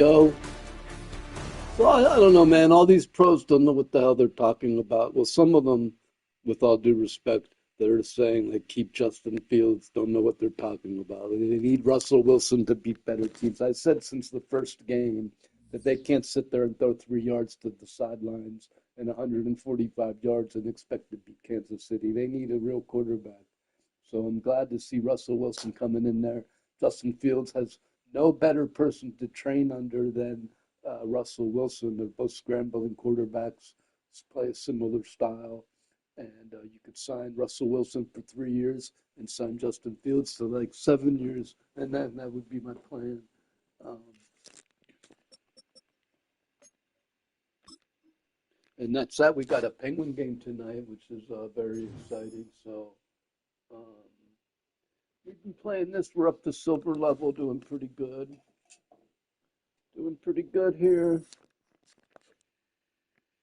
Yo, so I don't know, man. All these pros don't know what the hell they're talking about. Well, some of them, with all due respect, they're saying they keep Justin Fields, don't know what they're talking about. They need Russell Wilson to beat better teams. I said since the first game that they can't sit there and throw 3 yards to the sidelines and 145 yards and expect to beat Kansas City. They need a real quarterback. So I'm glad to see Russell Wilson coming in there. Justin Fields has no better person to train under than Russell Wilson. They're both scrambling quarterbacks, play a similar style. And you could sign Russell Wilson for 3 years and sign Justin Fields for like 7 years, and that would be my plan. Um, and that's that. We got a Penguin game tonight, which is very exciting. So um, we've been playing this. We're up to silver level, doing pretty good. Doing pretty good here.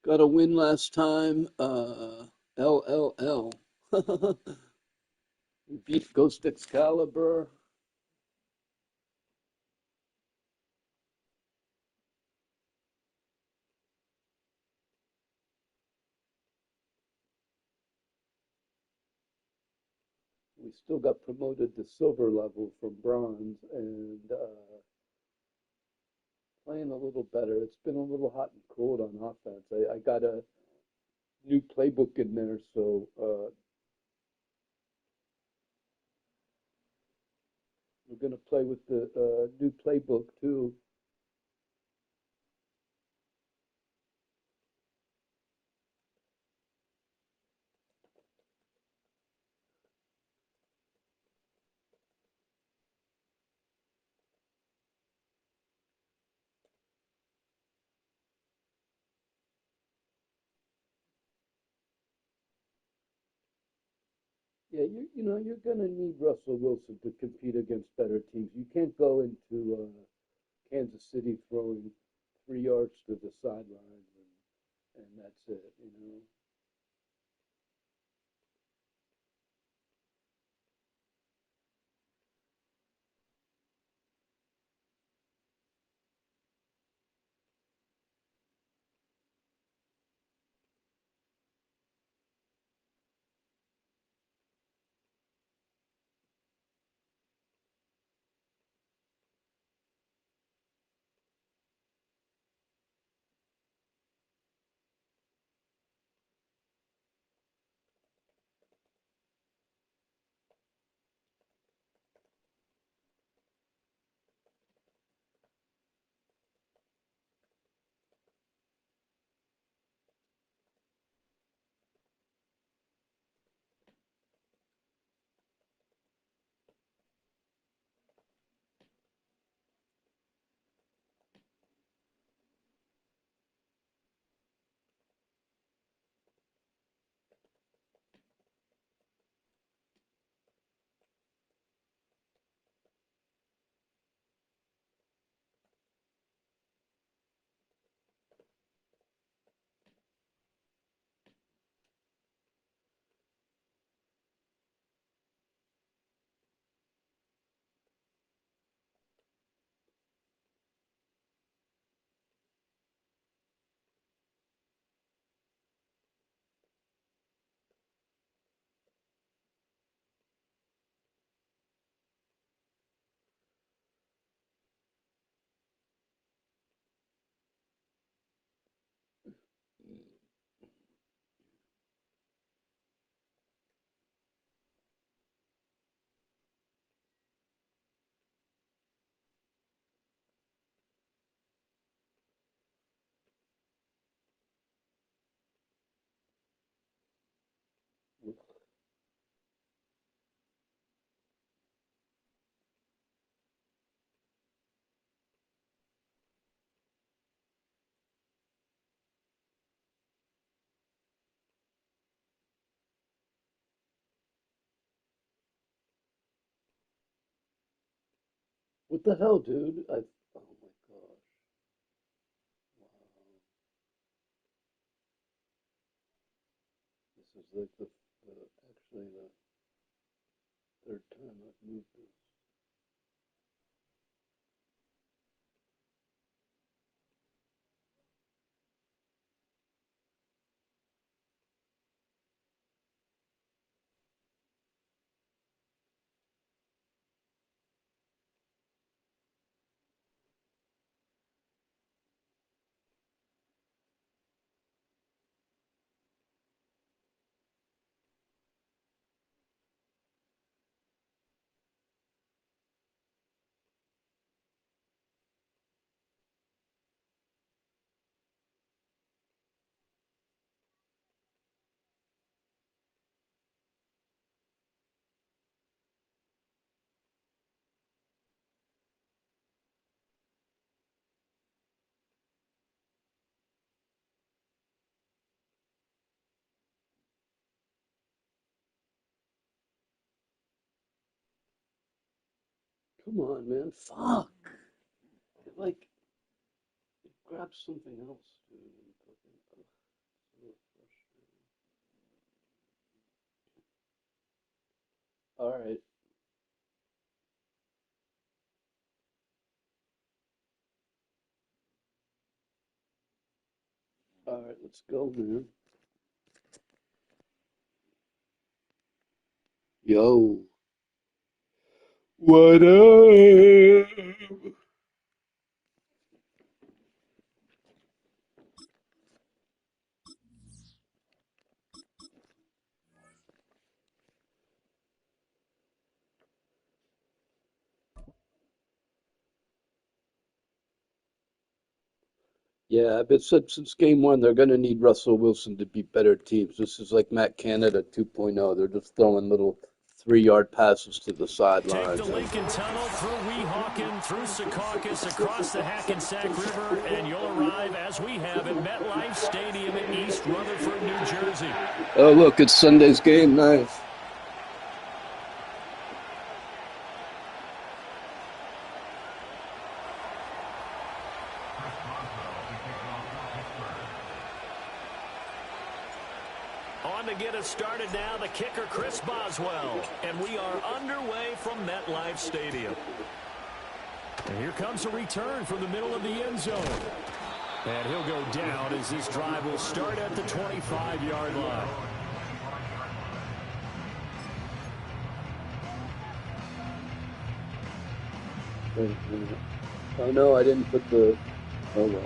Got a win last time. LLL. We beat Ghost Excalibur. We still got promoted to silver level from bronze and playing a little better. It's been a little hot and cold on offense. I got a new playbook in there, so we're going to play with the new playbook too. Yeah, you know you're going to need Russell Wilson to compete against better teams. You can't go into Kansas City throwing 3 yards to the sideline and that's it, you know. What the hell, dude? Oh my gosh. Wow. This is like actually the third time I've moved this. Come on, man. Fuck. Like, grab something else, dude. All right. All right, let's go, man. Yo. What up? Yeah, I've been said since game one they're going to need Russell Wilson to beat better teams. This is like Matt Canada 2.0. They're just throwing little 3-yard passes to the Take sidelines. the Lincoln Tunnel through Weehawken, through Secaucus, across the Hackensack River, and you'll arrive, as we have, at MetLife Stadium in East Rutherford, New Jersey. Oh, look, it's Sunday's game. Nice. On to get us started now, the kicker, Chris Boswell. And we are underway from MetLife Stadium. And here comes a return from the middle of the end zone. And he'll go down as this drive will start at the 25-yard line. Oh, no, I didn't put the... Oh, well.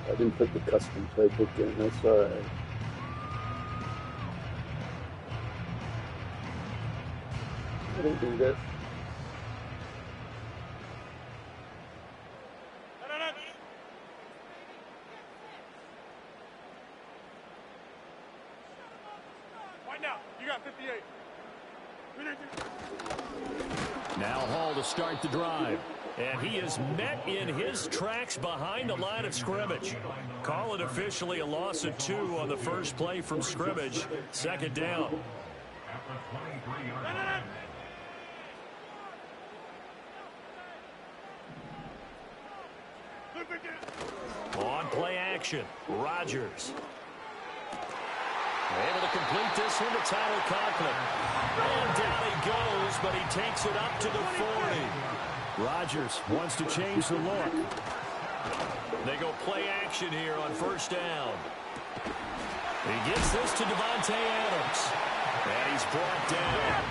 I didn't put the custom playbook in. That's all right. I don't do that. Right now, you got 58. Now Hall to start the drive. And he is met in his tracks behind the line of scrimmage. Call it officially a loss of 2 on the first play from scrimmage. Second down. On play action, Rodgers. Able to complete this one to Tyler Conklin. And down he goes, but he takes it up to the 40. Rodgers wants to change the look. They go play action here on first down. He gets this to Devontae Adams. And he's brought down.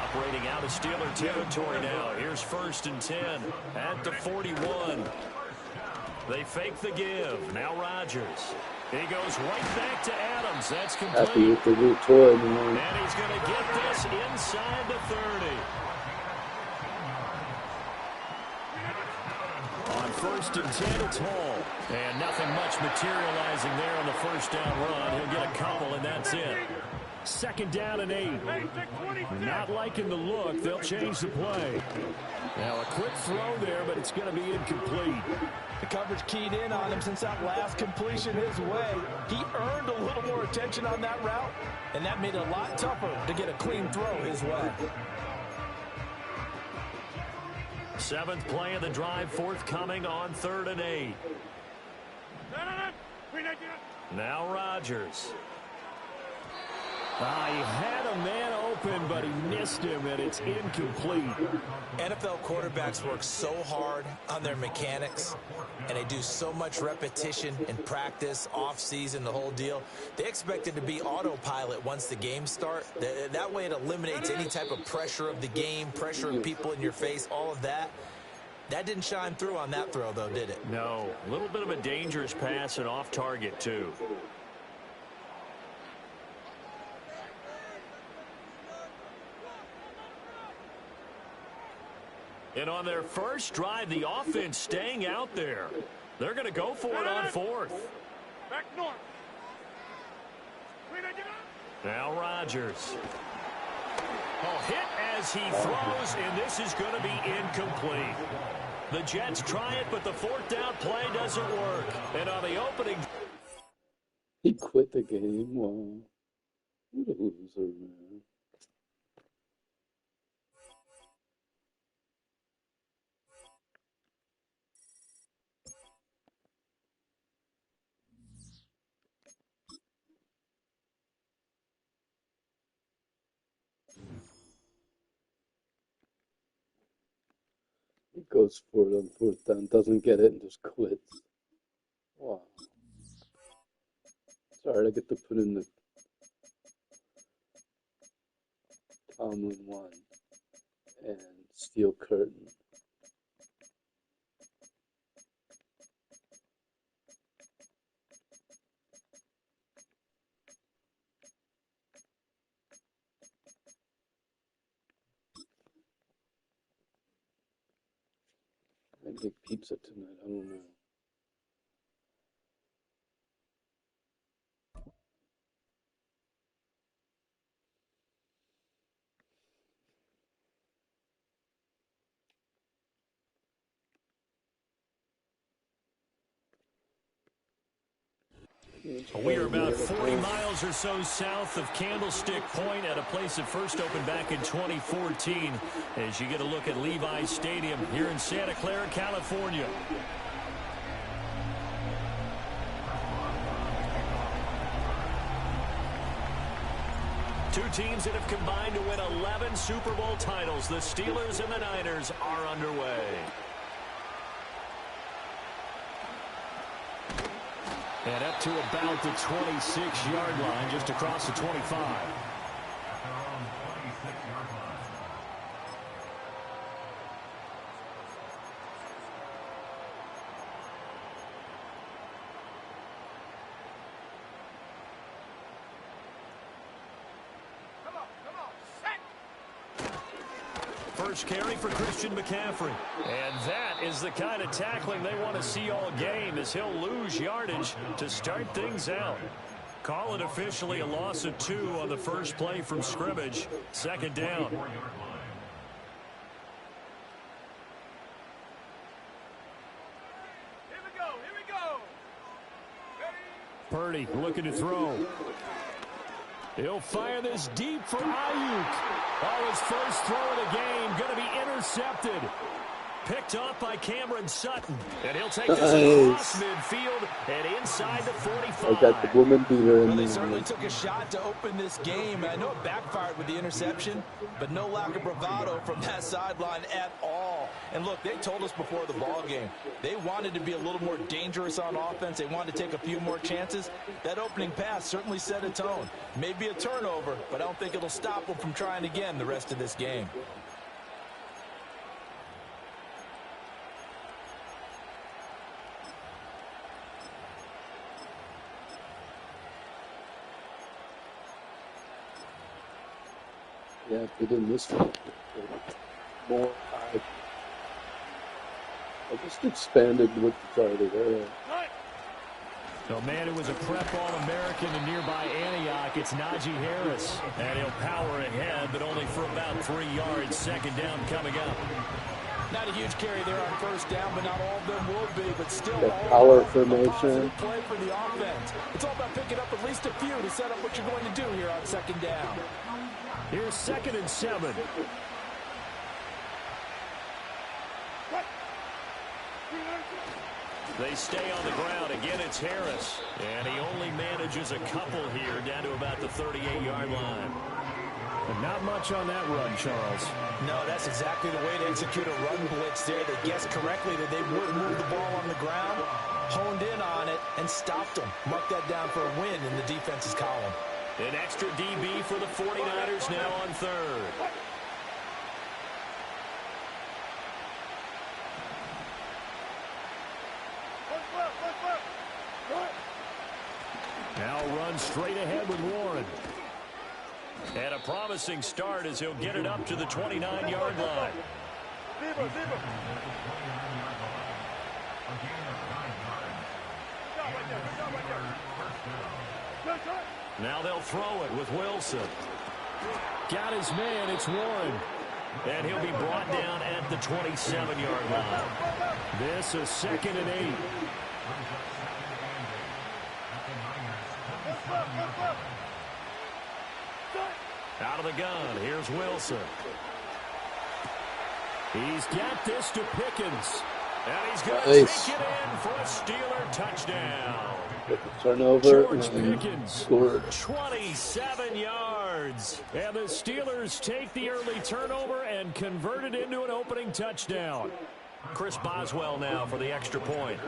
Operating out of Steeler territory now. Here's 1st and 10 at the 41. They fake the give. Now Rodgers. He goes right back to Adams. That's complete. Happy with the new toy, man. And he's going to get this inside the 30. On 1st and 10, it's Hall. And nothing much materializing there on the first down run. He'll get a couple, and that's it. 2nd down and 8. Not liking the look. They'll change the play. Now a quick throw there, but it's going to be incomplete. The coverage keyed in on him since that last completion his way. He earned a little more attention on that route, and that made it a lot tougher to get a clean throw his way. 7th play of the drive, forthcoming on 3rd and 8. Now Rodgers. He had a man open, but he missed him, and it's incomplete. NFL quarterbacks work so hard on their mechanics, and they do so much repetition in practice, off-season, the whole deal. They expect it to be autopilot once the games start. That way it eliminates any type of pressure of the game, pressure of people in your face, all of that. That didn't shine through on that throw, though, did it? No. A little bit of a dangerous pass and off target, too. And on their first drive, the offense staying out there. They're going to go for it on 4th. Back north. Now Rodgers. Hit as he throws, and this is going to be incomplete. The Jets try it, but the 4th down play doesn't work. And on the opening... He quit the game. Wow. What a loser, man. Goes for it on fourth down, doesn't get it, and just quits. Wow. Sorry, I get to put in the Tomlin one and Steel Curtain. I make pizza tonight, I don't know. We are about 40 miles or so south of Candlestick Point at a place that first opened back in 2014 as you get a look at Levi's Stadium here in Santa Clara, California. Two teams that have combined to win 11 Super Bowl titles. The Steelers and the Niners are underway. And up to about the 26-yard line, just across the 25. First carry for Christian McCaffrey. And that is the kind of tackling they want to see all game, as he'll lose yardage to start things out. Call it officially a loss of 2 on the first play from scrimmage. Second down. Here we go. Purdy looking to throw. He'll fire this deep for Ayuk. Oh, his first throw of the game going to be intercepted. Picked off by Cameron Sutton. And he'll take this across midfield and inside the 45. I got the woman beater in Well, they there. certainly took a shot to open this game. And I know it backfired with the interception, but no lack of bravado from that sideline at all. And look, they told us before the ball game, they wanted to be a little more dangerous on offense. They wanted to take a few more chances. That opening pass certainly set a tone. Maybe a turnover, but I don't think it'll stop them from trying again the rest of this game. Yeah, they didn't miss one. More. I just expanded with the target there. The man who was a prep All-American in nearby Antioch, it's Najee Harris. And he'll power ahead, but only for about 3 yards. Second down coming up. Not a huge carry there on first down, but not all of them will be. But still, That all power formation. positive play for the offense. It's all about picking up at least a few to set up what you're going to do here on second down. Here's 2nd and 7. They stay on the ground. Again, it's Harris. And he only manages a couple here down to about the 38-yard line. But not much on that run, Charles. No, that's exactly the way to execute a run blitz there. They guessed correctly that they would move the ball on the ground, honed in on it, and stopped them. Mark that down for a win in the defense's column. An extra DB for the 49ers now on third. Now run straight ahead with Warren. And a promising start as he'll get it up to the 29-yard line. Now they'll throw it with Wilson. Got his man, it's Warren. And he'll be brought down at the 27-yard line. This is 2nd and 8. Out of the gun, here's Wilson. He's got this to Pickens. And he's going to take it in for a Steeler touchdown. Turnover. George Pickens, Scored. 27 yards. And the Steelers take the early turnover and convert it into an opening touchdown. Chris Boswell now for the extra point.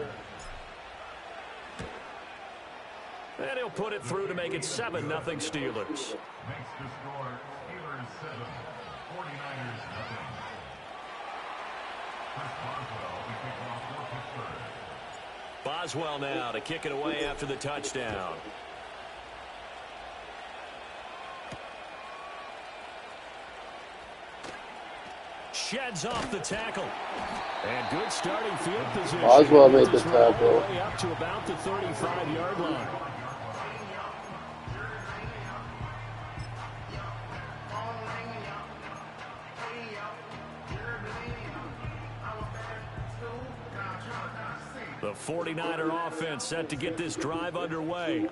And he'll put it through to make it 7-0 Steelers. Makes the score Steelers 7, 49ers nothing. Chris Boswell will kick off for Pittsburgh. Boswell now to kick it away after the touchdown. Sheds off the tackle. And good starting field position. Boswell made the tackle. Way up to about the 35-yard line. The 49er offense set to get this drive underway.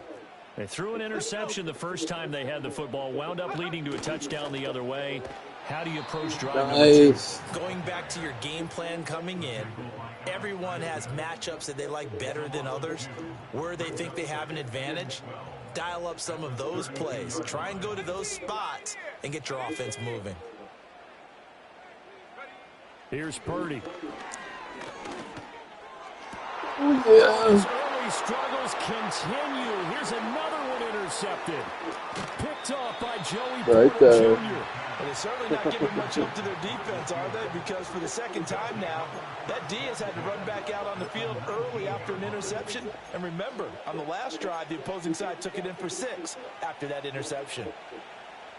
They threw an interception the first time they had the football, wound up leading to a touchdown the other way. How do you approach drive number 2? Going back to your game plan coming in, everyone has matchups that they like better than others. Where they think they have an advantage, dial up some of those plays. Try and go to those spots and get your offense moving. Here's Purdy. Yeah. Early struggles continue. Here's another one intercepted. Picked off by Joey Right Porter there. Jr. Well, they're certainly not giving much help to their defense, are they? Because for the second time now, that D has had to run back out on the field early after an interception. And remember, on the last drive, the opposing side took it in for 6 after that interception.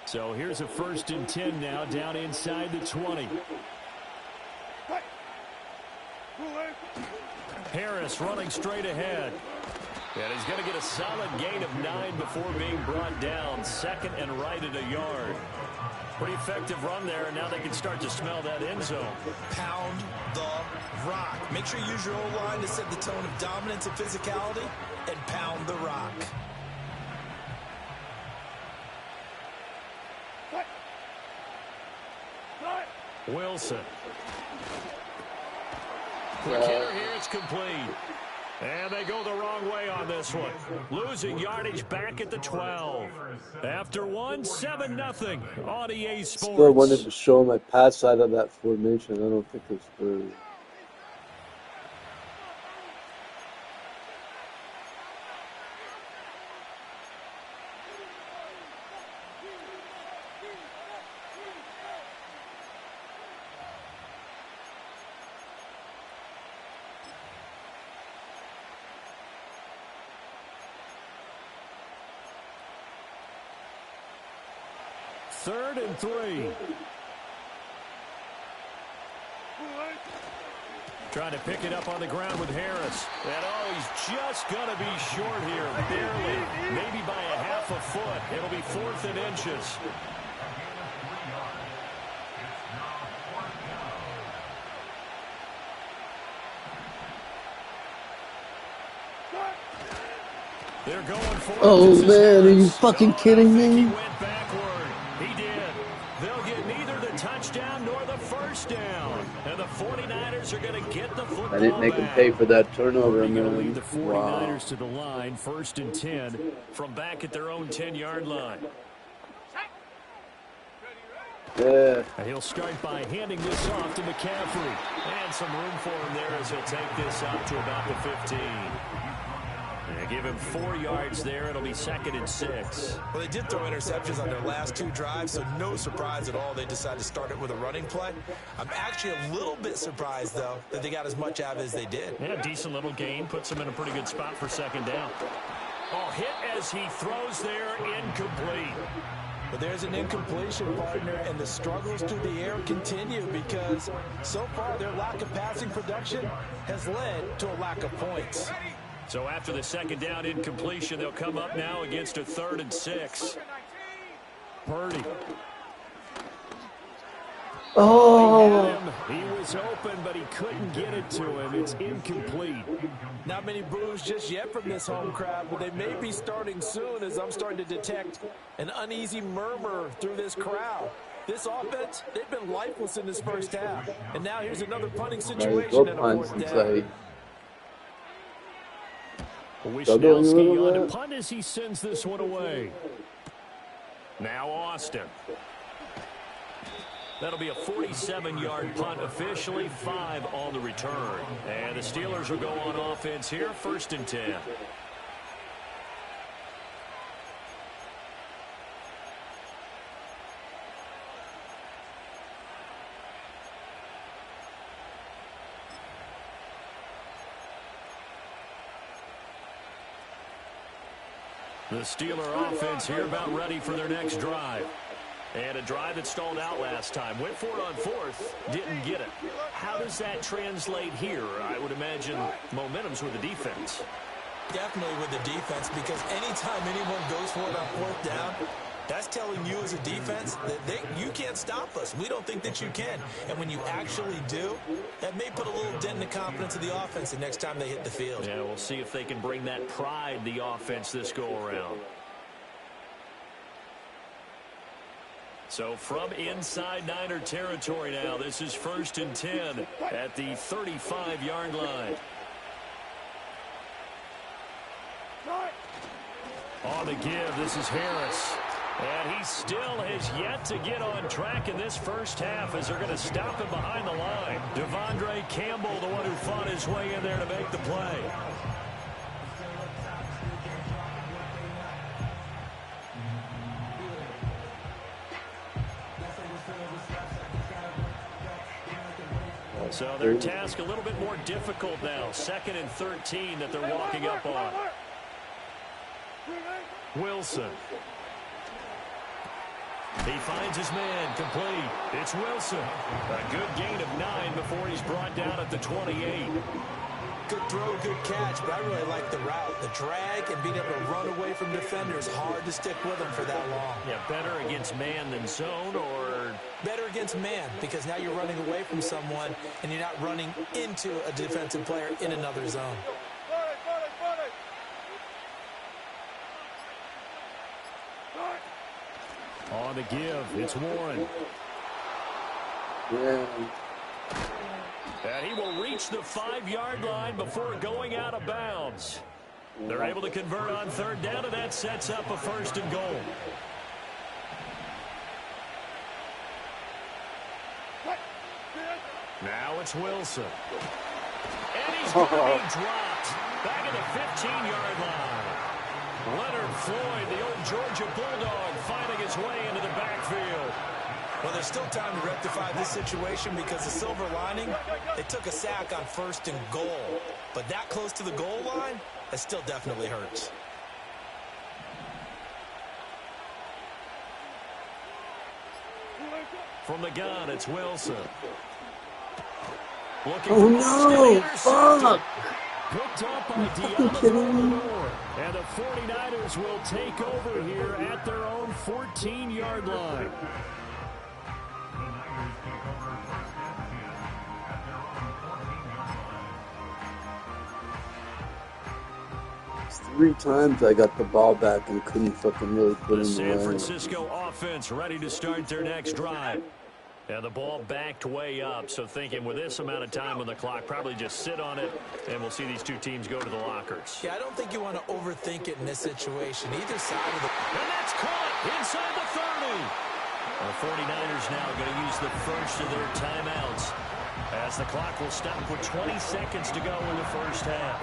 So here's a 1st and 10 now, down inside the 20. Harris running straight ahead. And he's going to get a solid gain of 9 before being brought down. 2nd and right at a yard. Pretty effective run there, and now they can start to smell that end zone. Pound the rock. Make sure you use your O-line to set the tone of dominance and physicality, and pound the rock. Wilson. Quick hitter here, it's complete. And they go the wrong way on this one. Losing yardage back at the 12. After one, 7-0 on EA Sports. Still wanted to show my pass side of that formation. I don't think it's through. Third and 3. Trying to pick it up on the ground with Harris. And oh, he's just going to be short here. Barely. Maybe by a half a foot. It'll be 4th and inches. They're going for it. Oh man, are you fucking kidding He me? went backward. He did. They'll get neither the touchdown nor the first down. And the 49ers are going to get the football I didn't make him back. pay for that turnover, They're going to lead man. the 49ers Wow. to the line, 1st and 10 from back at their own 10-yard line. Yeah. And he'll start by handing this off to McCaffrey. And some room for him there as he'll take this up to about the 15. And give him 4 yards there. It'll be 2nd and 6. Well, they did throw interceptions on their last 2 drives, so no surprise at all they decided to start it with a running play. I'm actually a little bit surprised, though, that they got as much out of it as they did. Yeah, decent little gain. Puts him in a pretty good spot for 2nd down. Oh, hit as he throws there, incomplete. But there's an incompletion, partner, and the struggles through the air continue because so far their lack of passing production has led to a lack of points. So after the 2nd down incompletion, they'll come up now against a 3rd and 6. Purdy. Oh. He was open, but he couldn't get it to him. It's incomplete. Not many boos just yet from this home crowd, but they may be starting soon as I'm starting to detect an uneasy murmur through this crowd. This offense, they've been lifeless in this first half. And now here's another punting situation and a punts 4th down. inside. Wisnowski on to punt as he sends this one away. Now Austin. That'll be a 47-yard punt officially, 5 on the return. And the Steelers will go on offense here, 1st and 10. The Steeler offense here about ready for their next drive. And a drive that stalled out last time. Went for it on 4th, didn't get it. How does that translate here? I would imagine momentum's with the defense. Definitely with the defense, because anytime anyone goes for it on 4th down, that's telling you as a defense that you can't stop us. We don't think that you can. And when you actually do, that may put a little dent in the confidence of the offense the next time they hit the field. Yeah, we'll see if they can bring that pride, the offense, this go-around. So from inside Niner territory now, this is 1st and 10 at the 35-yard line. On the give, this is Harris. And he still has yet to get on track in this first half as they're going to stop him behind the line. Devondre Campbell, the one who fought his way in there to make the play. So their task a little bit more difficult now. 2nd and 13 that they're walking up on. Wilson. He finds his man, complete. It's Wilson. A good gain of 9 before he's brought down at the 28. Good throw, good catch, but I really like the route. The drag and being able to run away from defenders, hard to stick with them for that long. Yeah, better against man than zone, or? Better against man, because now you're running away from someone and you're not running into a defensive player in another zone. On the give, it's Warren. Yeah. And he will reach the 5-yard line before going out of bounds. They're able to convert on 3rd down, and that sets up a 1st and goal. Now it's Wilson. And he's going to be dropped back at the 15-yard line. Leonard Floyd, the old Georgia Bulldog, finding his way into the backfield. Well, there's still time to rectify this situation because the silver lining, they took a sack on 1st and goal. But that close to the goal line, that still definitely hurts. From the gun, it's Wilson. Oh no! Fuck! Picked up by Deontay. And the 49ers will take over here at their own 14-yard line. Three times I got the ball back and couldn't fucking really put The it San away. Francisco offense ready to start their next drive. And the ball backed way up, so thinking with this amount of time on the clock, probably just sit on it, and we'll see these two teams go to the lockers. Yeah, I don't think you want to overthink it in this situation. Either side of the... And that's caught inside the 30. The 49ers now going to use the first of their timeouts as the clock will stop with 20 seconds to go in the first half.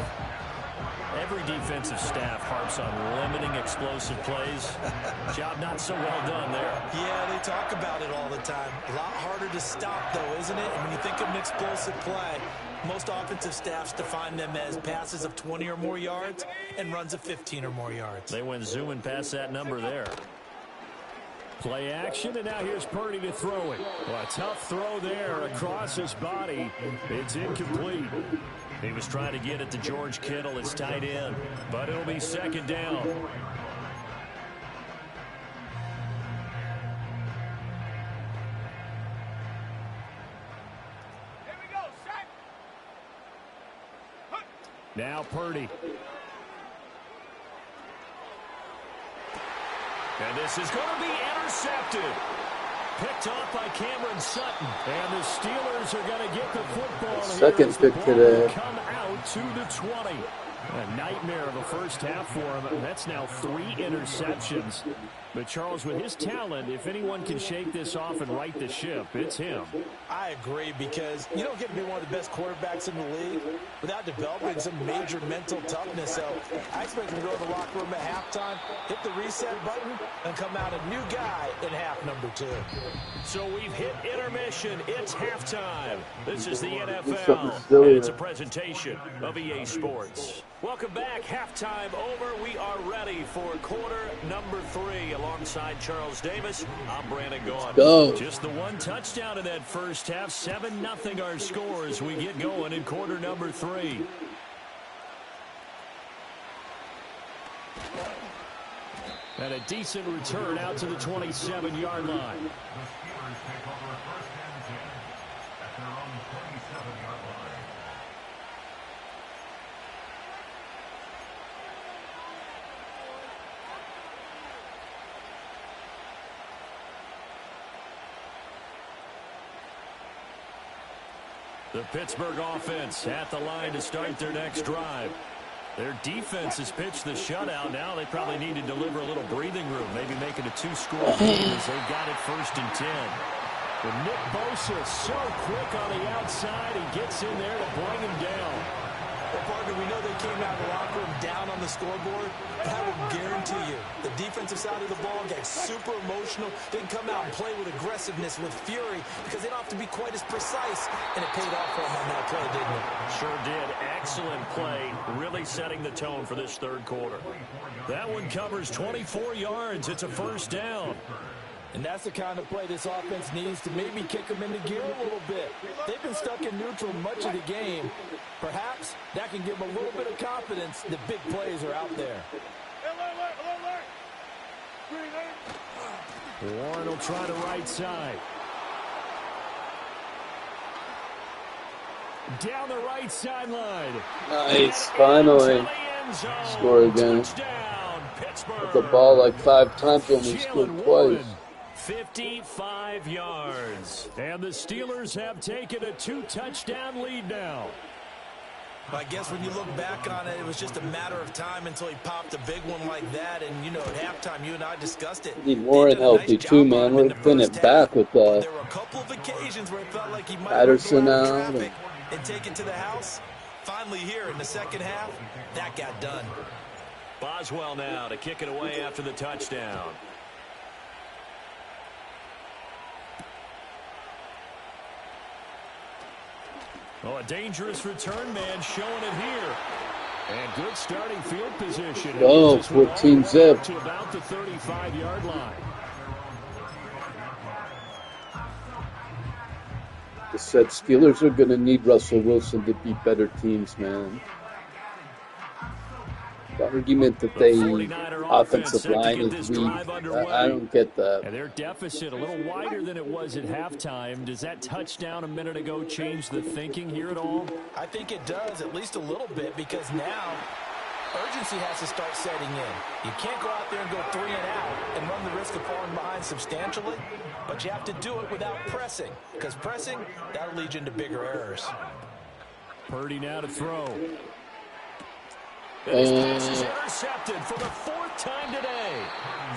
Every defensive staff harps on limiting explosive plays. Job not so well done there. Yeah, they talk about it all the time. A lot harder to stop, though, isn't it? And when you think of an explosive play, most offensive staffs define them as passes of 20 or more yards and runs of 15 or more yards. They went zooming past that number there. Play action, and now here's Purdy to throw it. Well, a tough throw there across his body. It's incomplete. He was trying to get it to George Kittle, his tight end, but it'll be 2nd down. Here we go, sack. Now Purdy. And this is going to be intercepted. Picked off by Cameron Sutton. And the Steelers are going to get the football here. Second pick today. Come out to the 20. A nightmare of a first half for him. That's now 3 interceptions. But, Charles, with his talent, if anyone can shake this off and right the ship, it's him. I agree, because you don't get to be one of the best quarterbacks in the league without developing some major mental toughness. So I expect him to go to the locker room at halftime, hit the reset button, and come out a new guy in half number 2. So we've hit intermission. It's halftime. This is the something NFL, silly. and it's a presentation of EA Sports. Welcome back. Halftime over. We are ready for quarter number 3. Alongside Charles Davis, I'm Brandon Gaughan. Go. Just the one touchdown in that first half. 7-0 our score as we get going in quarter number 3. And a decent return out to the 27-yard line. The Steelers take over 1st and 10 at their own 27-yard line. The Pittsburgh offense at the line to start their next drive. Their defense has pitched the shutout. Now they probably need to deliver a little breathing room, maybe make it a 2-score game as they've got it 1st and 10. But Nick Bosa so quick on the outside. He gets in there to bring him down. Well, partner, we know they came out of the locker room down on the scoreboard, but I will guarantee you the defensive side of the ball got super emotional. They can come out and play with aggressiveness, with fury, because they don't have to be quite as precise, and it paid off for them on that play, didn't it? Sure did. Excellent play, really setting the tone for this third quarter. That one covers 24 yards. It's a 1st down. And that's the kind of play this offense needs to maybe kick them into gear a little bit. They've been stuck in neutral much of the game. Perhaps that can give them a little bit of confidence that big plays are out there. Warren will try the right side. Down the right sideline. Nice, finally. Score again. With the ball like 5 times, only scored twice. 55 yards. And the Steelers have taken a 2-touchdown lead now. Well, I guess when you look back on it, it was just a matter of time until he popped a big one like that. And, you know, at halftime, you and I discussed it. Need Warren healthy too, man. We're putting it back with there were a couple of occasions where it felt like he might Patterson go out out. of traffic and take it to the house. Finally here in the second half, that got done. Boswell now to kick it away after the touchdown. Oh, a dangerous return man showing it here. And good starting field position. Oh, 14 zip. To about the 35-yard line. I said Steelers are going to need Russell Wilson to beat better teams, man. The argument that they offensive line is weak, I don't get that. And their deficit a little wider than it was at halftime. Does that touchdown a minute ago change the thinking here at all? I think it does, at least a little bit, because now urgency has to start setting in. You can't go out there and go 3 and out and run the risk of falling behind substantially, but you have to do it without pressing, because pressing, that'll lead you into bigger errors. Purdy now to throw. And his pass is intercepted for the 4th time today.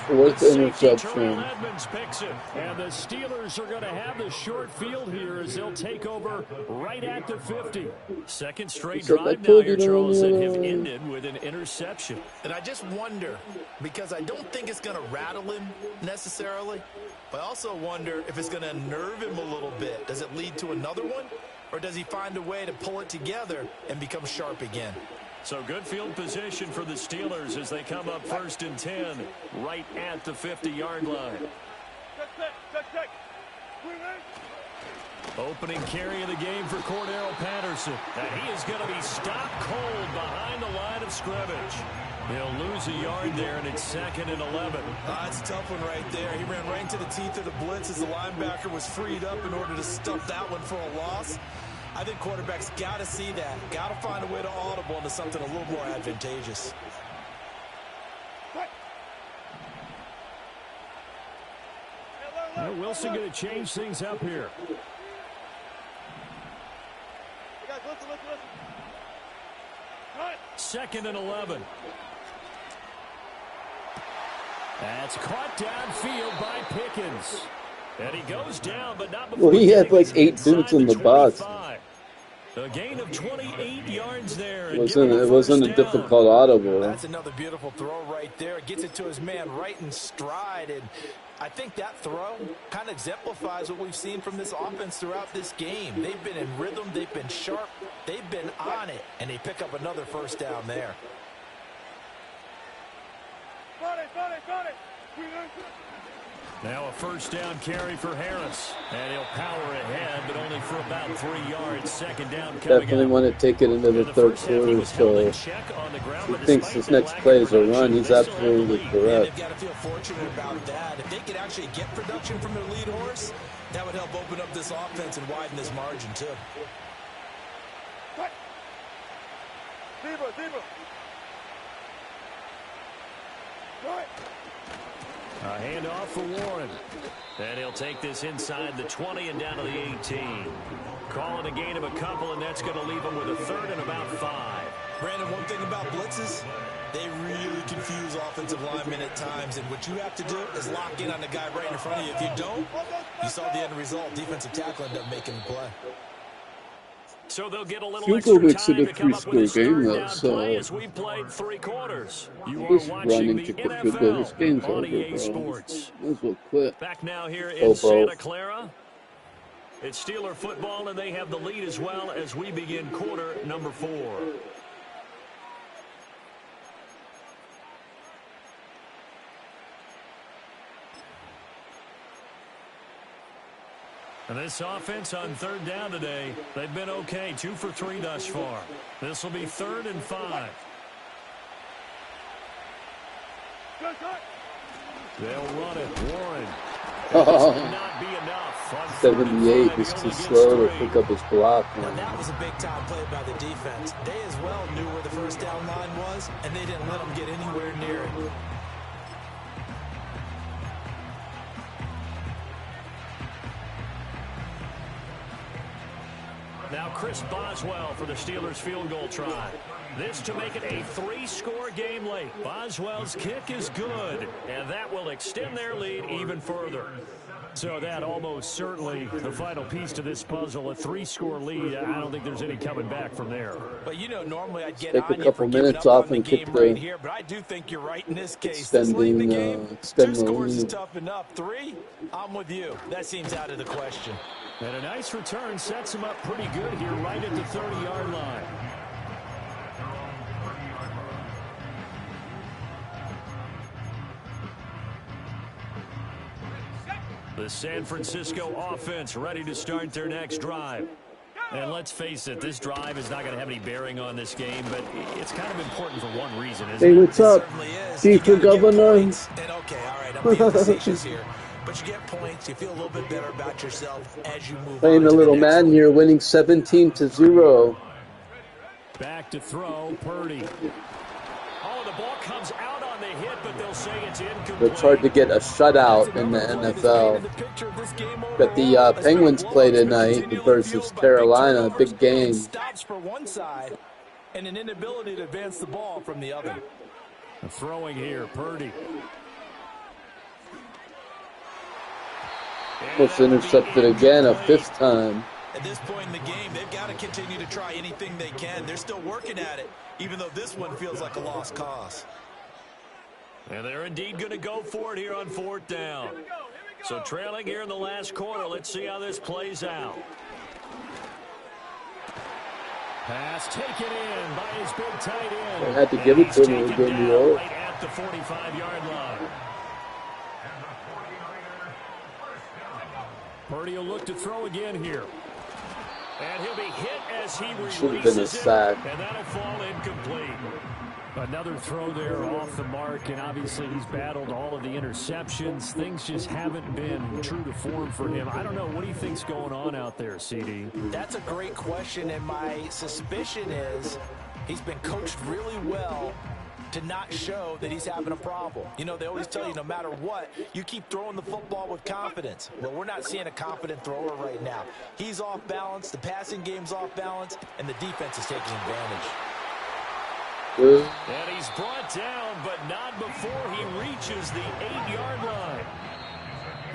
4th interception. Terrell Edmonds picks it. And the Steelers are going to have the short field here as they'll take over right at the 50. Second straight drive now here, Charles, that have ended with an interception. And I just wonder, because I don't think it's going to rattle him necessarily, but I also wonder if it's going to unnerve him a little bit. Does it lead to another one? Or does he find a way to pull it together and become sharp again? So good field position for the Steelers as they come up 1st and 10 right at the 50-yard line. Opening carry of the game for Cordero Patterson. And he is going to be stopped cold behind the line of scrimmage. He'll lose a yard there, and it's 2nd and 11. That's a tough one right there. He ran right into the teeth of the blitz as the linebacker was freed up in order to stuff that one for a loss. I think quarterbacks got to see that. Got to find a way to audible into something a little more advantageous. Well, Wilson going to change things up here. That's caught downfield by Pickens. And he goes down, but not Well, before he had getting like 8 inside dudes in the the box. 25. A gain of 28 yards there. It wasn't a difficult audible. That's another beautiful throw right there. Gets it to his man right in stride. And I think that throw kind of exemplifies what we've seen from this offense throughout this game. They've been in rhythm. They've been sharp. They've been on it. And they pick up another first down there. Now a first down carry for Harris. And he'll power ahead, but only for about 3 yards. Second down coming Definitely up. want to take it into the third quarter. So he thinks this next play is a run. He's absolutely correct. They've got to feel fortunate about that. If they could actually get production from their lead horse, that would help open up this offense and widen this margin too. A handoff for Warren. And he'll take this inside the 20 and down to the 18. Calling a gain of a couple, and that's going to leave him with a third and about 5. Brandon, one thing about blitzes, they really confuse offensive linemen at times, and what you have to do is lock in on the guy right in front of you. If you don't, you saw the end result. Defensive tackle ended up making the play. So they'll get a little Field extra goal makes time it a to come up with 3-score this game, third though, down so play as we played 3 quarters. You are this watching running the kick a field goal. This NFL game's on over, EA bro. Sports. Might as well quit. Back now here in Bro. Santa Clara. It's Steeler football, and they have the lead as well as we begin quarter number 4. And this offense on third down today, they've been okay. 2 for 3 thus far. This will be 3rd and 5. They'll run it. Warren. Not be enough. On 78 is too slow to pick up his block. Now, that was a big-time play by the defense. They as well knew where the first down line was, and they didn't let them get anywhere near it. Now Chris Boswell for the Steelers field goal try. This to make it a 3-score game late. Boswell's kick is good, and that will extend their lead even further. So that almost certainly the final piece to this puzzle, a 3-score lead. I don't think there's any coming back from there. But you know, normally I'd get Take a on you couple for giving minutes up off on the and kick game the right here, but I do think you're right in this case. This late in the game, extend 2 the scores is lead. tough enough. 3, I'm with you. That seems out of the question. And a nice return sets him up pretty good here right at the 30-yard line. The San Francisco offense ready to start their next drive. And let's face it, this drive is not going to have any bearing on this game, but it's kind of important for one reason, isn't it? Hey, what's up? Chief Governor? And okay, all right, I'm being facetious here. But you get points. You feel a little bit better about yourself as you move Playing on a to little the next Madden one. here, winning 17-0. Back to throw, Purdy. Oh, the ball comes out on the hit, but they'll say it's incomplete. It's hard to get a shutout in the NFL. But the Penguins play tonight versus Carolina, a big game. Stops for one side and an inability to advance the ball from the other. Throwing here, Purdy. Almost intercepted again, a 5th time. At this point in the game, they've got to continue to try anything they can. They're still working at it, even though this one feels like a lost cause. And they're indeed going to go for it here on 4th down. So trailing here in the last quarter, let's see how this plays out. Pass taken in by his big tight end. They had to give it to him. It was going to be over. Right at the 45-yard line. Purdy will look to throw again here. And he'll be hit as he Should have been a releases it, sack. and that'll fall incomplete. Another throw there off the mark, and obviously he's battled all of the interceptions. Things just haven't been true to form for him. I don't know. What do you think's going on out there, CD? That's a great question, and my suspicion is he's been coached really well to not show that he's having a problem. You know, they always tell you no matter what, you keep throwing the football with confidence. Well, we're not seeing a confident thrower right now. He's off balance, the passing game's off balance, and the defense is taking advantage. And he's brought down, but not before he reaches the 8-yard line.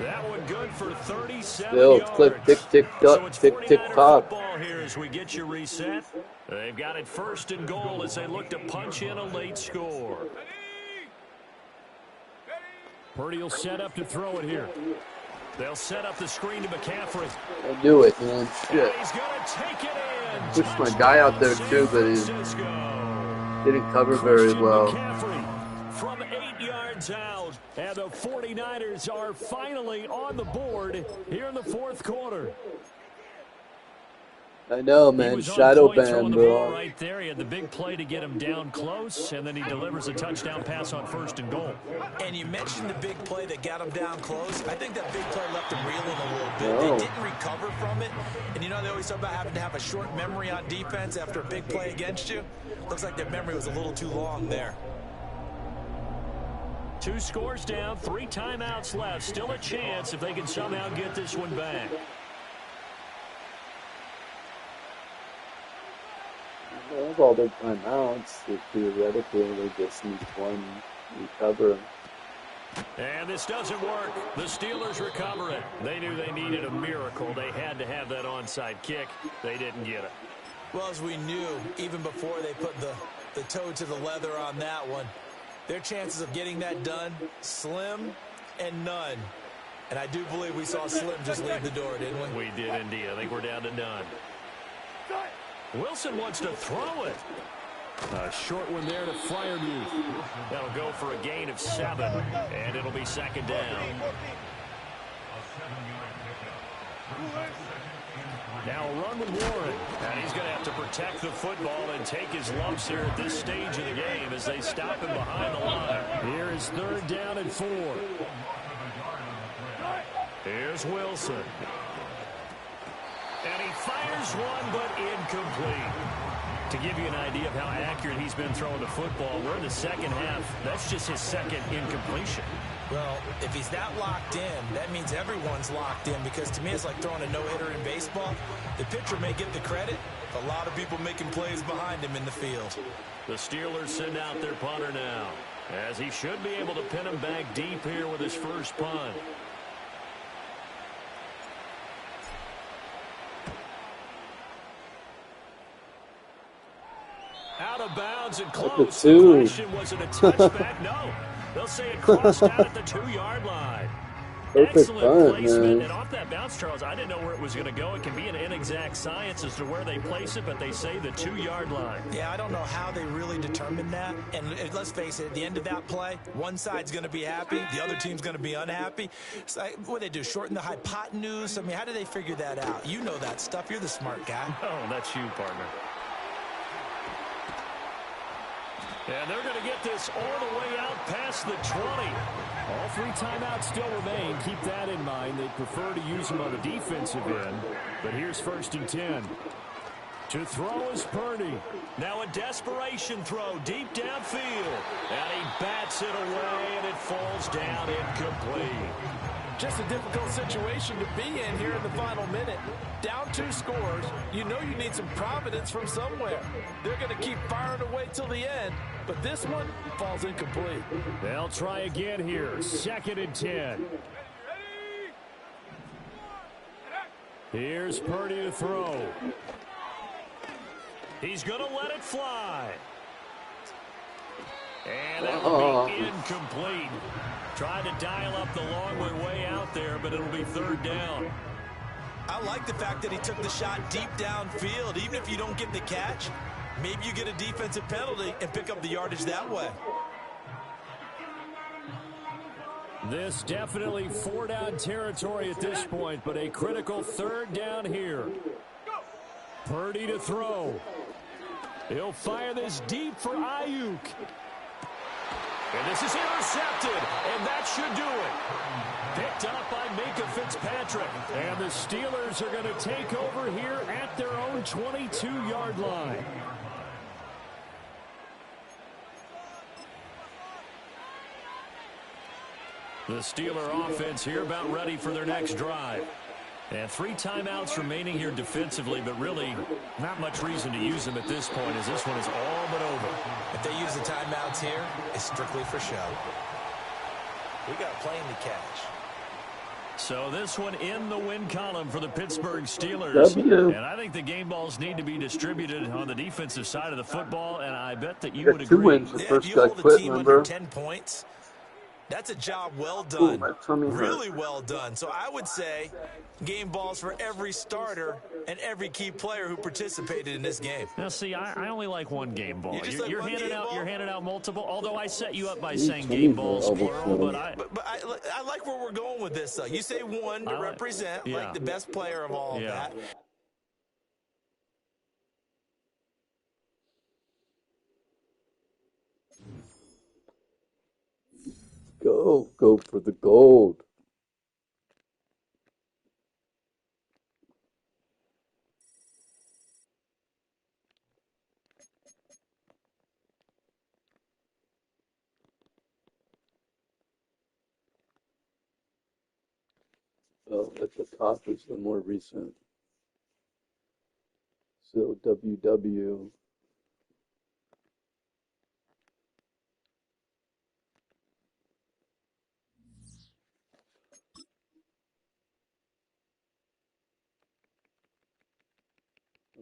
That one good for 37 yards. Click, tick, tick, So tock, it's tick, tick, 49er tock. football here as we get you reset. They've got it 1st and goal as they look to punch in a late score. Purdy will set up to throw it here. They'll set up the screen to McCaffrey. I knew it, man. Shit. And he's going to take it in. Pushed my guy out there too, but he didn't cover very well. McCaffrey from 8 yards out. And the 49ers are finally on the board here in the 4th quarter. I know, man. Shadow ban, bro. Right there, he had the big play to get him down close, and then he delivers a touchdown pass on 1st and goal. And you mentioned the big play that got him down close. I think that big play left him reeling a little bit. They didn't recover from it. And you know, they always talk about having to have a short memory on defense after a big play against you. Looks like their memory was a little too long there. 2 scores down, 3 timeouts left. Still a chance if they can somehow get this one back. They have all their timeouts. So theoretically, they just need one recover. And this doesn't work. The Steelers recover it. They knew they needed a miracle. They had to have that onside kick. They didn't get it. Well, as we knew, even before they put the toe to the leather on that one, their chances of getting that done, slim and none. And I do believe we saw Slim just leave the door, didn't we? We did indeed. I think we're down to none. Wilson wants to throw it. A short one there to Freiermuth. That'll go for a gain of 7, and it'll be 2nd down. Now a run with Warren, and he's going to have to protect the football and take his lumps here at this stage of the game as they stop him behind the line. Here is 3rd down and 4. Here's Wilson. And he fires one, but incomplete. To give you an idea of how accurate he's been throwing the football, we're in the 2nd half. That's just his 2nd incompletion. Well, if he's that locked in, that means everyone's locked in, because to me it's like throwing a no-hitter in baseball. The pitcher may get the credit, a lot of people making plays behind him in the field. The Steelers send out their punter now, as he should be able to pin him back deep here with his first punt. Out of bounds and close. The question, was it a touchback? No. They'll say it crossed out at the 2-yard line. Perfect Excellent punt, placement. man. And off that bounce, Charles, I didn't know where it was going to go. It can be an inexact science as to where they place it, but they say the 2-yard line. Yeah, I don't know how they really determined that. And let's face it, at the end of that play, one side's going to be happy, the other team's going to be unhappy. It's like, what do they do, shorten the hypotenuse? I mean, how do they figure that out? You know that stuff. You're the smart guy. Oh, that's you, partner. And they're going to get this all the way out past the 20. All 3 timeouts still remain. Keep that in mind. They prefer to use them on the defensive end. But here's 1st and 10. To throw is Purdy. Now a desperation throw deep downfield. And he bats it away, and it falls down incomplete. Just a difficult situation to be in here in the final minute. Down 2 scores, you know you need some providence from somewhere. They're going to keep firing away till the end, but this one falls incomplete. They'll try again here. 2nd and 10. Here's Purdy to throw. He's going to let it fly. And that will be incomplete. Tried to dial up the long way out there, but it'll be 3rd down. I like the fact that he took the shot deep downfield. Even if you don't get the catch, maybe you get a defensive penalty and pick up the yardage that way. This definitely 4-down territory at this point, but a critical 3rd down here. Purdy to throw. He'll fire this deep for Ayuk. And this is intercepted, and that should do it. Picked up by Minka Fitzpatrick. And the Steelers are going to take over here at their own 22-yard line. The Steeler offense here about ready for their next drive. And 3 timeouts remaining here defensively, but really not much reason to use them at this point as this one is all but over. If they use the timeouts here, it's strictly for show. We got a plane to catch. So this one in the win column for the Pittsburgh Steelers. And I think the game balls need to be distributed on the defensive side of the football, and I bet that you would agree. 2 wins. The first if you guy hold quit, a team remember? under 10 points, that's a job well done. my tummy hurt. Really well done. So I would say game balls for every starter and every key player who participated in this game. Now, see, I only like one game ball. You're handing out multiple, although I set you up by saying game balls plural, but I like where we're going with this, though. You say one to represent, like the best player of all of that. Go for the gold. Well, at the top is the more recent. So WW.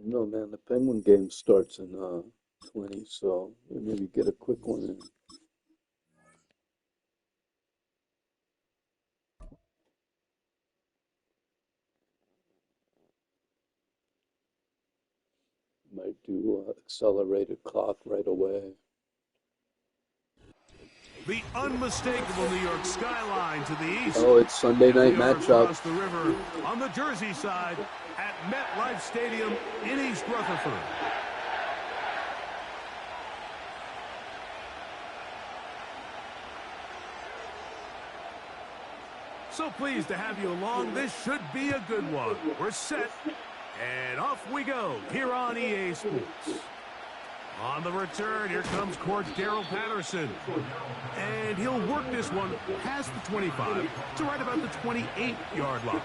No, man, the Penguin game starts in 20, so maybe get a quick one in. Might do accelerated clock right away. The unmistakable New York skyline to the east. Oh, it's Sunday night We are matchup. across the river on the Jersey side at MetLife Stadium in East Rutherford. So pleased to have you along. This should be a good one. We're set, and off we go here on EA Sports. On the return, here comes Cordero Patterson. And he'll work this one past the 25 to right about the 28-yard line.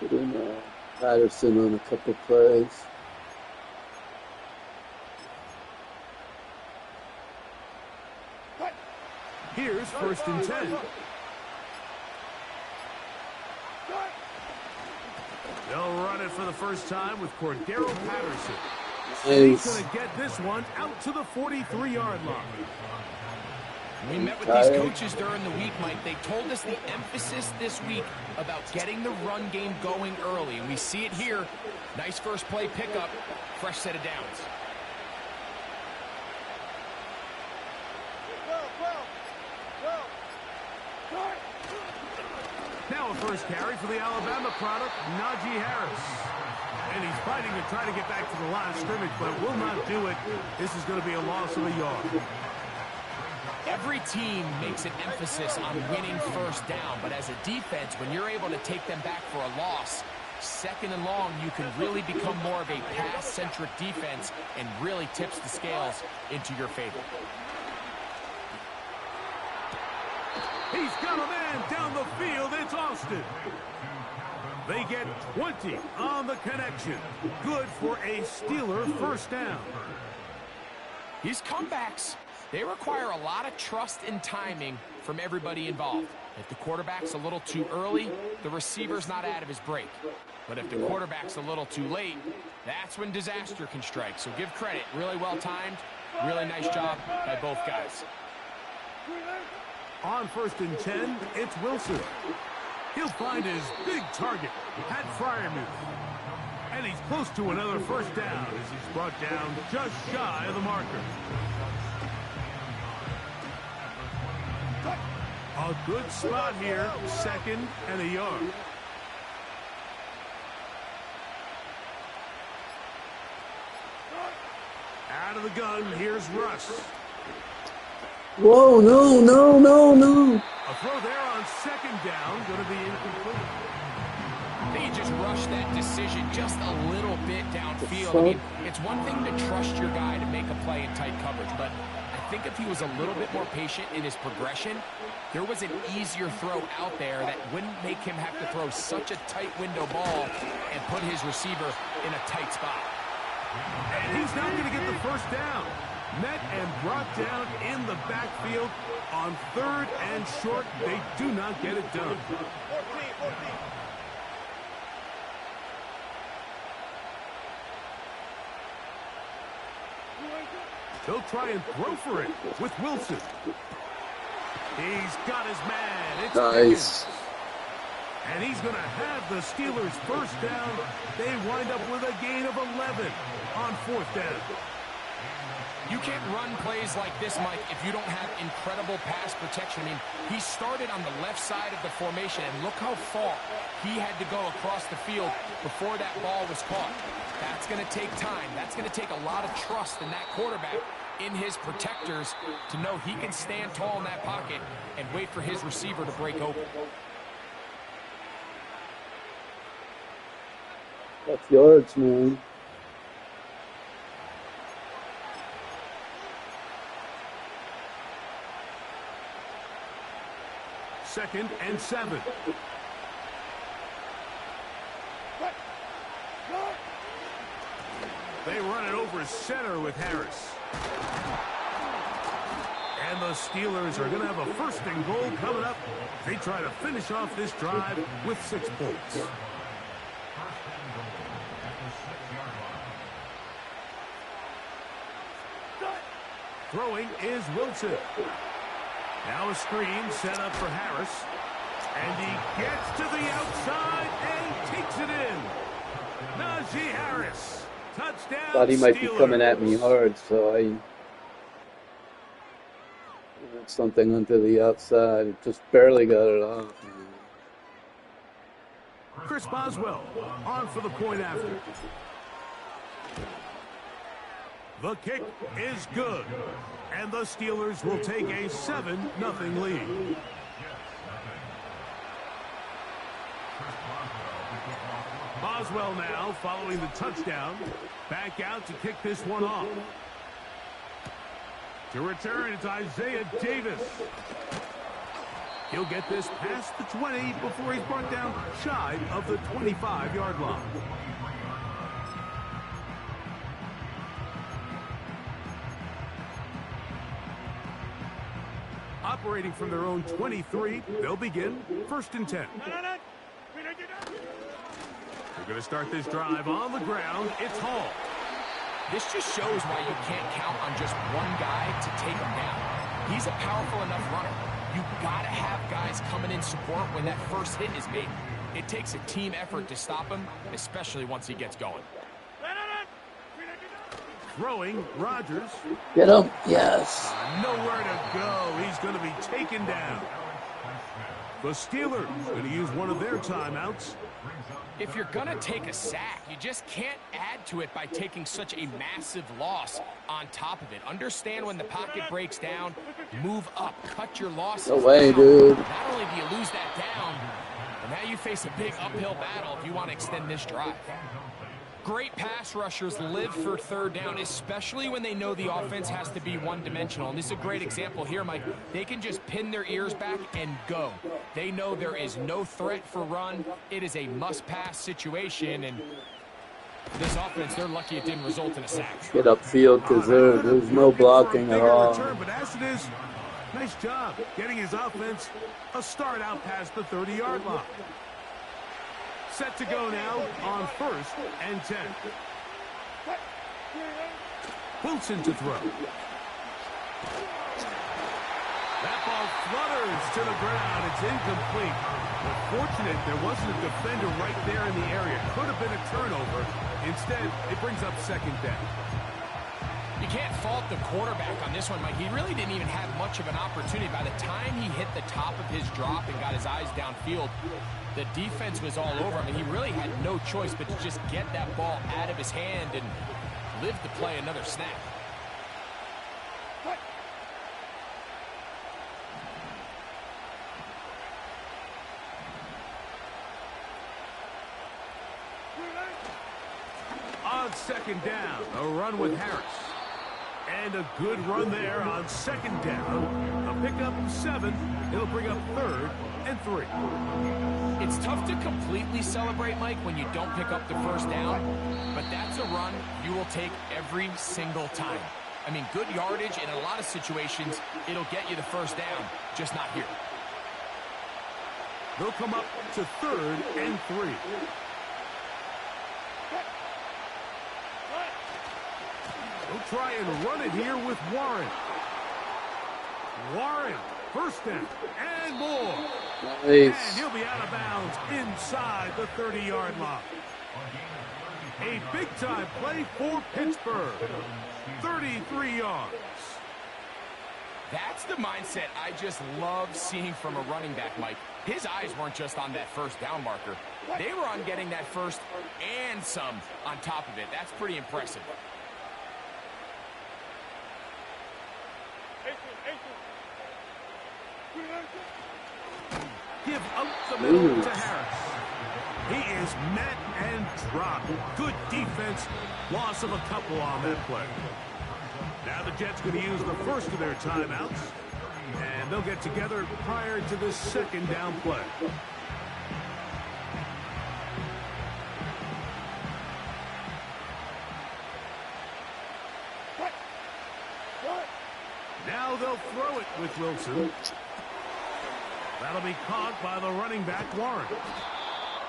Put in Patterson on a couple plays. Here's 1st and 10. They'll run it for the first time with Cordero Patterson. He's going to get this one out to the 43-yard line. We met with these coaches during the week, Mike. They told us the emphasis this week about getting the run game going early. And we see it here. Nice first play pickup. Fresh set of downs. Now a first carry for the Alabama product, Najee Harris. And he's fighting to try to get back to the line of scrimmage, but will not do it. This is going to be a loss of a yard. Every team makes an emphasis on winning first down, but as a defense, when you're able to take them back for a loss, 2nd and long, you can really become more of a pass-centric defense and really tips the scales into your favor. He's got a man down the field. It's Austin. They get 20 on the connection. Good for a Steeler first down. These comebacks, they require a lot of trust and timing from everybody involved. If the quarterback's a little too early, the receiver's not out of his break. But if the quarterback's a little too late, that's when disaster can strike. So give credit. Really well timed. Really nice job by both guys. On 1st and 10, it's Wilson. He'll find his big target, Pat Fryermuth. And he's close to another first down as he's brought down just shy of the marker. A good spot here, 2nd and a yard. Out of the gun. Here's Russ. Whoa, no, no, no, no. A throw there on second down. Going to be incomplete. They just rushed that decision just a little bit downfield. I mean, it's one thing to trust your guy to make a play in tight coverage, but I think if he was a little bit more patient in his progression, there was an easier throw out there that wouldn't make him have to throw such a tight window ball and put his receiver in a tight spot. And he's not going to get the first down. Met and brought down in the backfield on third and short. They do not get it done. 14. They'll try and throw for it with Wilson. He's got his man. It's Nice. Pickens. And he's going to have the Steelers first down. They wind up with a gain of 11 on fourth down. You can't run plays like this, Mike, if you don't have incredible pass protection. I mean, he started on the left side of the formation, and look how far he had to go across the field before that ball was caught. That's going to take time. That's going to take a lot of trust in that quarterback, in his protectors, to know he can stand tall in that pocket and wait for his receiver to break open. That's yards, man. Second and 7. They run it over center with Harris. And the Steelers are going to have a first and goal coming up. They try to finish off this drive with 6 points. Throwing is Wilson. Now a screen set up for Harris. And he gets to the outside and takes it in. Najee Harris. Touchdown, Thought he might be Steelers. coming at me hard, so I did something onto the outside. Just barely got it off. Chris Boswell on for the point after. The kick is good. And the Steelers will take a 7-0 lead. Boswell now following the touchdown. Back out to kick this one off. To return, it's Isaiah Davis. He'll get this past the 20 before he's brought down shy of the 25-yard line. Operating from their own 23, they'll begin first and 10. They're going to start this drive on the ground. It's Hall. This just shows why you can't count on just one guy to take him down. He's a powerful enough runner. You got to have guys coming in support when that first hit is made. It takes a team effort to stop him, especially once he gets going. Throwing, Rodgers. Get him. Yes. Nowhere to go. He's going to be taken down. The Steelers going to use one of their timeouts. If you're going to take a sack, you just can't add to it by taking such a massive loss on top of it. Understand when the pocket breaks down, move up, cut your losses. No way, down. dude. Not only do you lose that down, but now you face a big uphill battle if you want to extend this drive. Great pass rushers live for third down, especially when they know the offense has to be one-dimensional. And this is a great example here, Mike. They can just pin their ears back and go. They know there is no threat for run. It is a must-pass situation, and this offense, they're lucky it didn't result in a sack. Get upfield because there's no blocking at all. But as it is, nice job getting his offense a start out past the 30-yard line. Set to go now on first and 10. Wilson to throw. That ball flutters to the ground. It's incomplete. But fortunate there wasn't a defender right there in the area. Could have been a turnover. Instead, it brings up second down. You can't fault the quarterback on this one, Mike. He really didn't even have much of an opportunity. By the time he hit the top of his drop and got his eyes downfield, the defense was all over him, and he really had no choice but to just get that ball out of his hand and live to play another snap. on second down. A run with Harris. And a good run there on second down. A pickup 7. It'll bring up 3rd and 3. It's tough to completely celebrate, Mike, when you don't pick up the first down, but that's a run you will take every single time. I mean, good yardage, and in a lot of situations, it'll get you the first down, just not here. They'll come up to 3rd and 3. They'll try and run it here with Warren. Warren, first down and more. Nice. And he'll be out of bounds inside the 30-yard line. A big-time play for Pittsburgh. 33 yards. That's the mindset I just love seeing from a running back, Mike. His eyes weren't just on that first down marker. They were on getting that first and some on top of it. That's pretty impressive. Give out the middle to Harris. He is met and dropped. Good defense. Loss of a couple on that play. Now the Jets going to use the first of their timeouts. And they'll get together prior to the second down play. Now they'll throw it with Wilson. That'll be caught by the running back, Warren.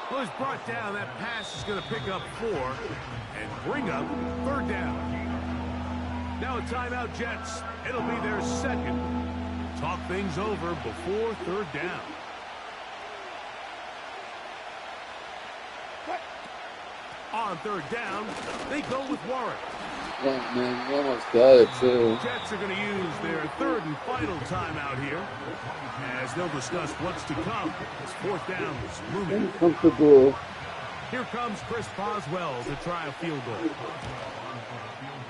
Well, he's brought down. That pass is going to pick up 4 and bring up 3rd down. Now a timeout, Jets. It'll be their second. Talk things over before 3rd down. On 3rd down, they go with Warren. Oh, man, you almost got it, too. Jets are going to use their 3rd and final timeout here, as they'll discuss what's to come as 4th down is looming. Uncomfortable. Here comes Chris Boswell to try a field goal.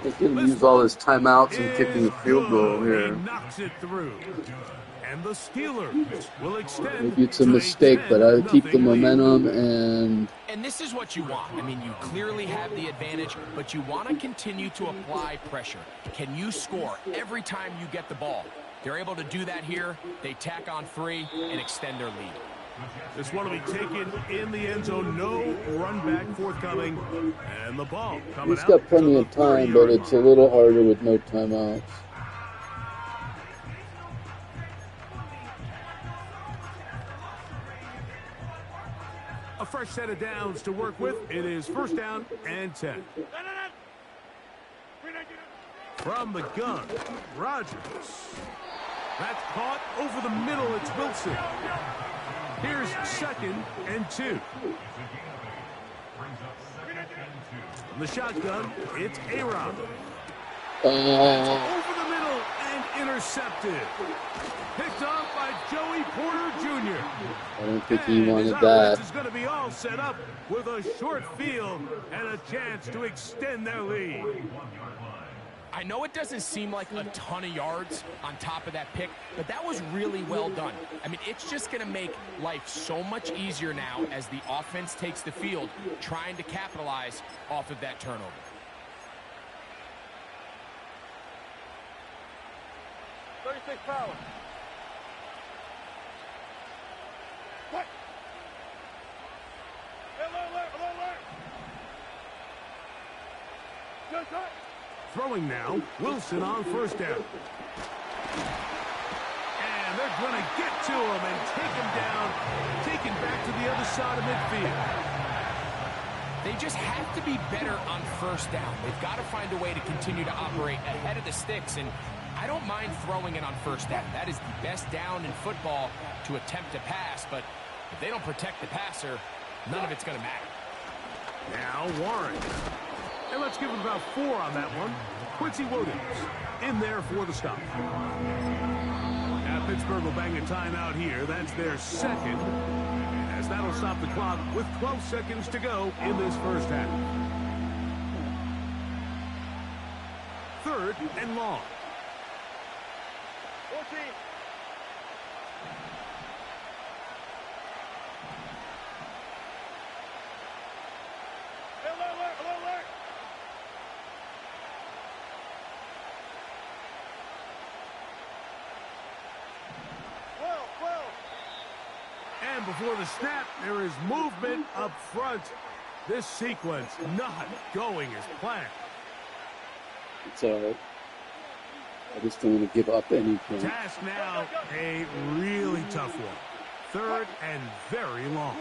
He's going to use all his timeouts and kicking a field goal here. He knocks it through. And the Steelers will extend. Maybe it's a mistake, but I keep the momentum and... And this is what you want. I mean, you clearly have the advantage, but you want to continue to apply pressure. Can you score every time you get the ball? They're able to do that here. They tack on 3 and extend their lead. This one will be taken in the end zone. No run back forthcoming. And the ball coming out. He's got plenty of time, but it's a little harder with no timeouts. A fresh set of downs to work with. It is 1st down and 10. From the gun, Rodgers. That's caught over the middle. It's Wilson. Here's 2nd and 2. From the shotgun, it's A-Rod. Over the middle and intercepted. Picked off by Joey Porter Jr. I don't think he wanted that. Is going to be all set up with a short field and a chance to extend their lead. I know it doesn't seem like a ton of yards on top of that pick, but that was really well done. I mean, it's just going to make life so much easier now as the offense takes the field, trying to capitalize off of that turnover. Power. Throwing now, Wilson on 1st down. And they're going to get to him and take him down, taken back to the other side of midfield. They just have to be better on 1st down. They've got to find a way to continue to operate ahead of the sticks, and I don't mind throwing it on 1st down. That is the best down in football to attempt to pass, but if they don't protect the passer, none of it's going to matter. Now Warren. And let's give him about 4 on that one. Quincy Williams in there for the stop. Now Pittsburgh will bang a timeout here. That's their 2nd. As that'll stop the clock with 12 seconds to go in this 1st half. 3rd and long. 14. before the snap, there is movement up front. This sequence not going as planned. It's all right. I just don't want to give up anything. Task now, a really tough one. 3rd and very long.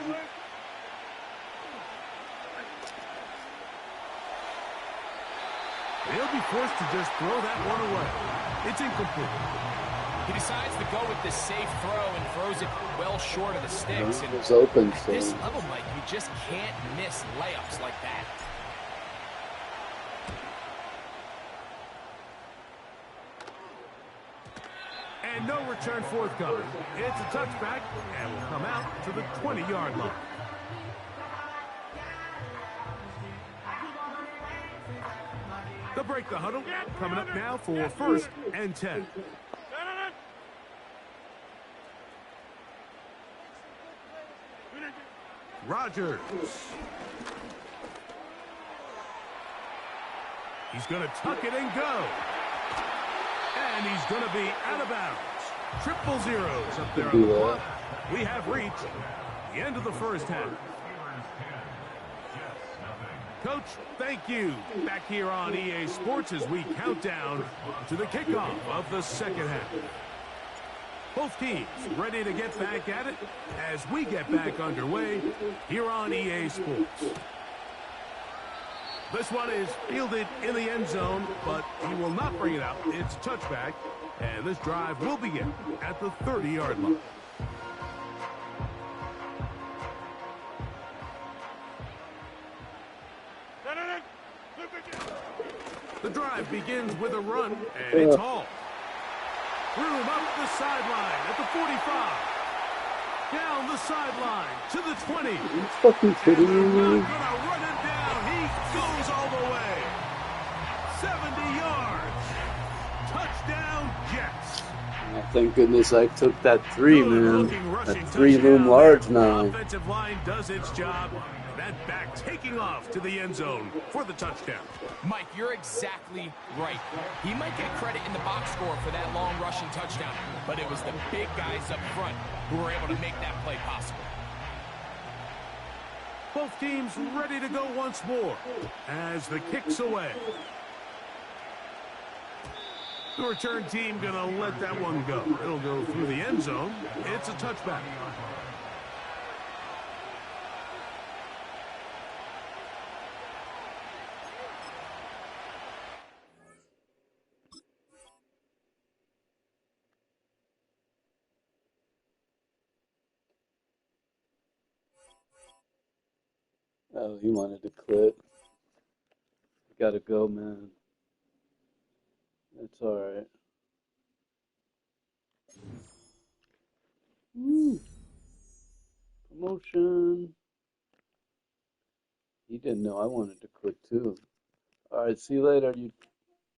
He'll be forced to just throw that one away. It's incomplete. He decides to go with this safe throw and throws it well short of the sticks. And It's open, at so this level, Mike, you just can't miss layups like that. And no return forthcoming. It's a touchback and will come out to the 20-yard line. They'll break the huddle. Coming up now for 1st and 10. Rodgers. He's going to tuck it and go. And he's going to be out of bounds. Triple zeros up there on the clock. We have reached the end of the first half. Coach, thank you. Back here on EA Sports as we count down to the kickoff of the second half. Both teams ready to get back at it as we get back underway here on EA Sports. This one is fielded in the end zone, but he will not bring it out. It's a touchback, and this drive will begin at the 30-yard line. The drive begins with a run, and it's all. Room up the sideline at the 45. Down the sideline to the 20. Are you fucking kidding me? Gonna run it down. He goes all the way. 70 yards. Touchdown, Jets. Oh, thank goodness I took that 3, man. Good-looking That rushing 3 touchdown loom large there. now. Offensive line does its job. That back taking off to the end zone for the touchdown. Mike, you're exactly right. He might get credit in the box score for that long rushing touchdown, but it was the big guys up front who were able to make that play possible. Both teams ready to go once more as the kick's away. The return team gonna let that one go. It'll go through the end zone. It's a touchback. Oh, he wanted to quit. Gotta go, man. It's alright. Promotion. He didn't know I wanted to quit too. Alright, see you later, you